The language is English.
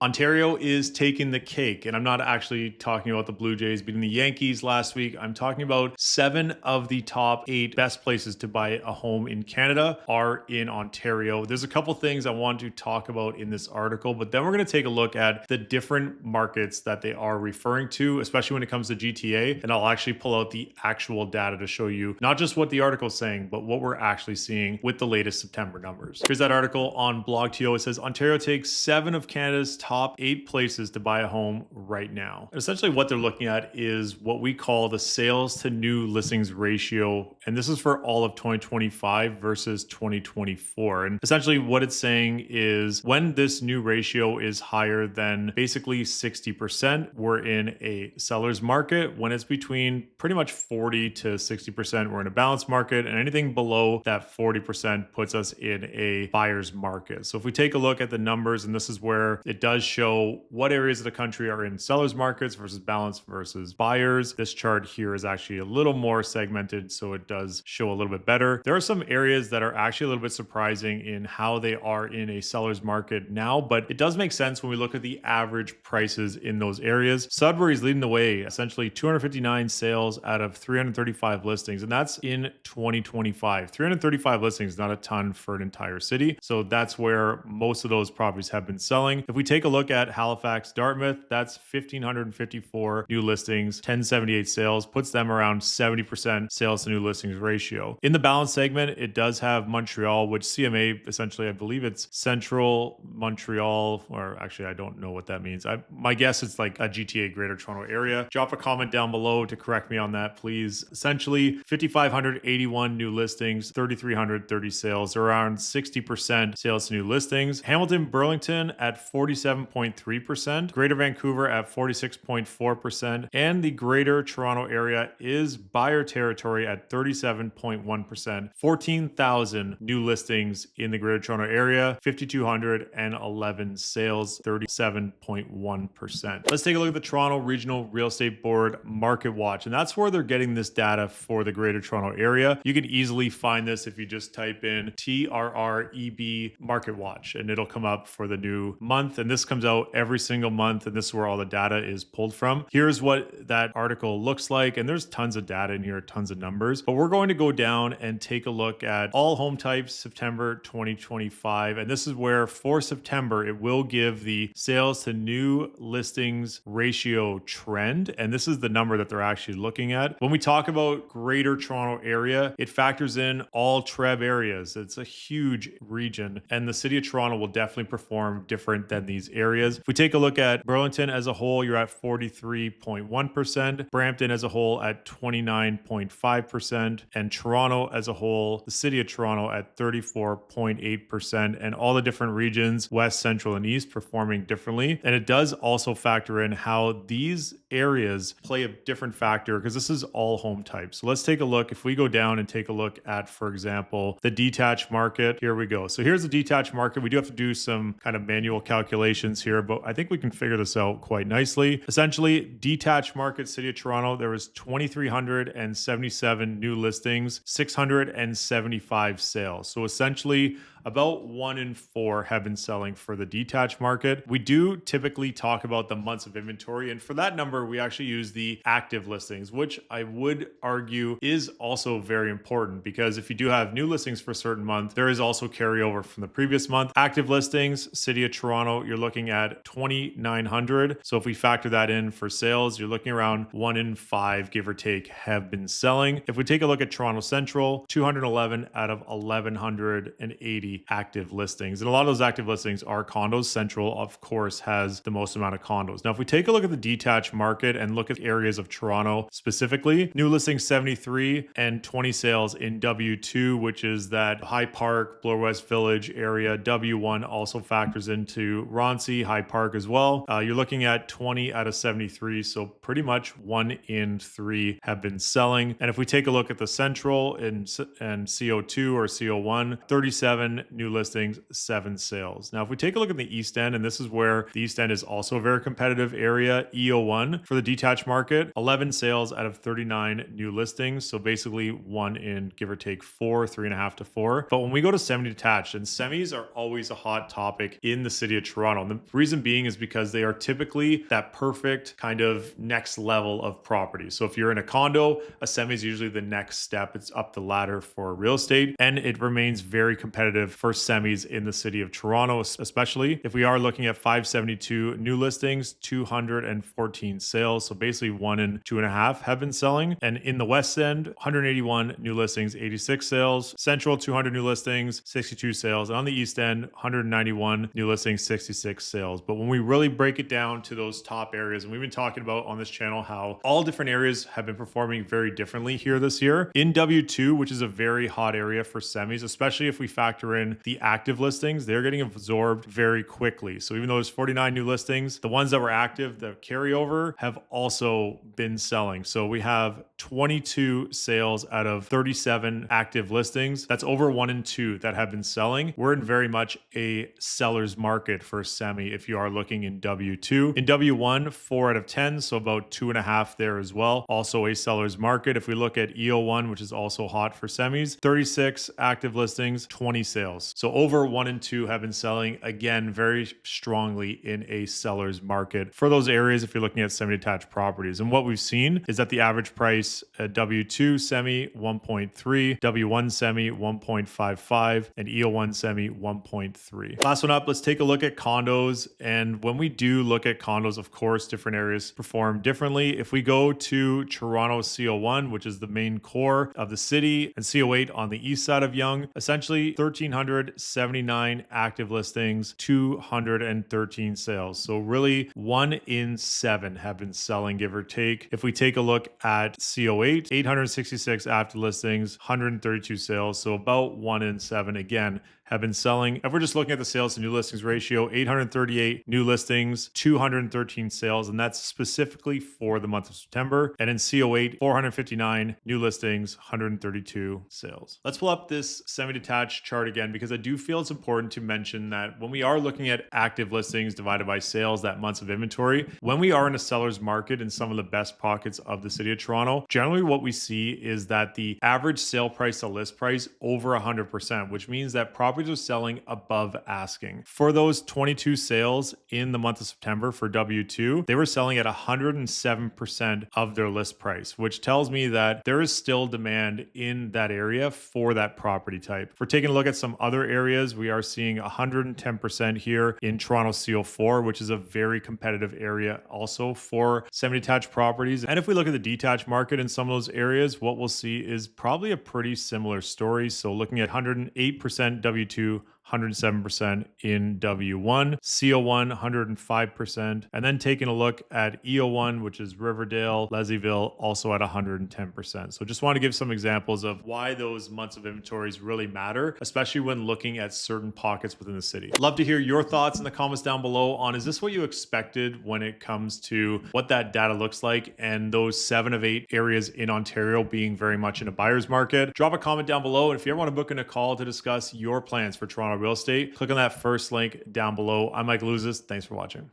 Ontario is taking the cake, and I'm not actually talking about the Blue Jays beating the Yankees last week. I'm talking about 7 of the top 8 best places to buy a home in Canada are in Ontario. There's a couple things I want to talk about in this article, but then we're going to take a look at the different markets that they are referring to, especially when it comes to GTA, and I'll actually pull out the actual data to show you not just what the article is saying, but what we're actually seeing with the latest September numbers. Here's that article on BlogTO. It says Ontario takes 7 of Canada's top 8 places to buy a home right now. And essentially what they're looking at is what we call the sales to new listings ratio. And this is for all of 2025 versus 2024. And essentially what it's saying is when this new ratio is higher than basically 60%, we're in a seller's market. When it's between pretty much 40 to 60%, we're in a balanced market. And anything below that 40% puts us in a buyer's market. So if we take a look at the numbers, and this is where it does show what areas of the country are in sellers markets versus balanced versus buyers. This chart here is actually a little more segmented, so it does show a little bit better. There are some areas that are actually a little bit surprising in how they are in a seller's market now, but it does make sense when we look at the average prices in those areas. Sudbury is leading the way, essentially 259 sales out of 335 listings, and that's in 2025. 335 listings, not a ton for an entire city. So that's where most of those properties have been selling. If we take a look at Halifax, Dartmouth, that's 1,554 new listings, 1078 sales, puts them around 70% sales to new listings ratio. In the balance segment, it does have Montreal, which CMA, essentially, I believe it's Central Montreal, or actually, I don't know what that means. My guess is like a GTA Greater Toronto Area. Drop a comment down below to correct me on that, please. Essentially, 5,581 new listings, 3,330 sales, around 60% sales to new listings. Hamilton-Burlington at 47.3%, Greater Vancouver at 46.4%, and the Greater Toronto Area is buyer territory at 37.1%. 14,000 new listings in the Greater Toronto Area, 5,211 sales, 37.1%. Let's take a look at the Toronto Regional Real Estate Board Market Watch, and that's where they're getting this data for the Greater Toronto Area. You can easily find this if you just type in TRREB Market Watch, and it'll come up for the new month. And this comes out every single month, and this is where all the data is pulled from. Here's what that article looks like, and there's tons of data in here, tons of numbers, but we're going to go down and take a look at all home types September 2025. And this is where for September, it will give the sales to new listings ratio trend. And this is the number that they're actually looking at. When we talk about Greater Toronto Area, it factors in all TREB areas. It's a huge region, and the city of Toronto will definitely perform different than these areas. If we take a look at Burlington as a whole, you're at 43.1%, Brampton as a whole at 29.5%, and Toronto as a whole, the city of Toronto at 34.8%, and all the different regions, west, central, and east, performing differently. And it does also factor in how these areas play a different factor, because this is all home types. So let's take a look. If we go down and take a look at, for example, the detached market, here we go. So here's the detached market. We do have to do some kind of manual calculations here, but I think we can figure this out quite nicely. Essentially, detached market, city of Toronto, there was 2,377 new listings, 675 sales. So essentially, about 1 in 4 have been selling for the detached market. We do typically talk about the months of inventory, and for that number, we actually use the active listings, which I would argue is also very important, because if you do have new listings for a certain month, there is also carryover from the previous month. Active listings, city of Toronto, you're looking at 2,900. So if we factor that in for sales, you're looking around 1 in 5, give or take, have been selling. If we take a look at Toronto Central, 211 out of 1,180 active listings. And a lot of those active listings are condos. Central, of course, has the most amount of condos. Now, if we take a look at the detached market and look at areas of Toronto specifically, new listings 73 and 20 sales in W2, which is that High Park, Bloor West Village area. W1 also factors into Roncy, High Park as well. You're looking at 20 out of 73. So pretty much 1 in 3 have been selling. And if we take a look at the Central and CO2 or CO1, 37 10 new listings, 7 sales. Now, if we take a look at the East End, and this is where the East End is also a very competitive area, EO1 for the detached market, 11 sales out of 39 new listings. So basically one in give or take 4, 3.5 to 4. But when we go to semi-detached, and semis are always a hot topic in the city of Toronto. And the reason being is because they are typically that perfect kind of next level of property. So if you're in a condo, a semi is usually the next step. It's up the ladder for real estate, and it remains very competitive for semis in the city of Toronto, especially if we are looking at 572 new listings, 214 sales. So basically 1 in 2.5 have been selling. And in the West End, 181 new listings, 86 sales. Central, 200 new listings, 62 sales. And on the East End, 191 new listings, 66 sales. But when we really break it down to those top areas, and we've been talking about on this channel how all different areas have been performing very differently here this year. In W2, which is a very hot area for semis, especially if we factor in the active listings, they're getting absorbed very quickly. So even though there's 49 new listings, the ones that were active, the carryover, have also been selling. So we have 22 sales out of 37 active listings. That's over 1 in 2 that have been selling. We're in very much a seller's market for semi if you are looking in W2. In W1, 4 out of 10, so about 2.5 there as well. Also a seller's market. If we look at EO1, which is also hot for semis, 36 active listings, 20 sales. So over 1 in 2 have been selling, again, very strongly in a seller's market for those areas if you're looking at semi-detached properties. And what we've seen is that the average price at W2 semi 1.3, W1 semi 1.55, and EO1 semi 1.3. Last one up, let's take a look at condos. And when we do look at condos, of course, different areas perform differently. If we go to Toronto CO1, which is the main core of the city, and CO8 on the east side of Yonge, essentially 1,379 active listings, 213 sales. So really 1 in 7 have been selling, give or take. If we take a look at CO8, 866 active listings, 132 sales. So about 1 in 7 again have been selling. If we're just looking at the sales to new listings ratio, 838 new listings, 213 sales, and that's specifically for the month of September. And in CO8, 459 new listings, 132 sales. Let's pull up this semi-detached chart again, because I do feel it's important to mention that when we are looking at active listings divided by sales, that months of inventory, when we are in a seller's market in some of the best pockets of the city of Toronto, generally what we see is that the average sale price to list price over 100%, which means that properties are selling above asking. For those 22 sales in the month of September for W2, they were selling at 107% of their list price, which tells me that there is still demand in that area for that property type. If we're taking a look at some other areas, we are seeing 110% here in Toronto CO4, which is a very competitive area also for semi-detached properties. And if we look at the detached market in some of those areas, what we'll see is probably a pretty similar story. So looking at 108% W2, 107% in W1, CO1 105%, and then taking a look at EO1, which is Riverdale, Leslieville, also at 110%. So just want to give some examples of why those months of inventories really matter, especially when looking at certain pockets within the city. Love to hear your thoughts in the comments down below on, is this what you expected when it comes to what that data looks like and those 7 of 8 areas in Ontario being very much in a buyer's market? Drop a comment down below, and if you ever want to book in a call to discuss your plans for Toronto real estate, click on that first link down below. I'm Ouzas. Thanks for watching.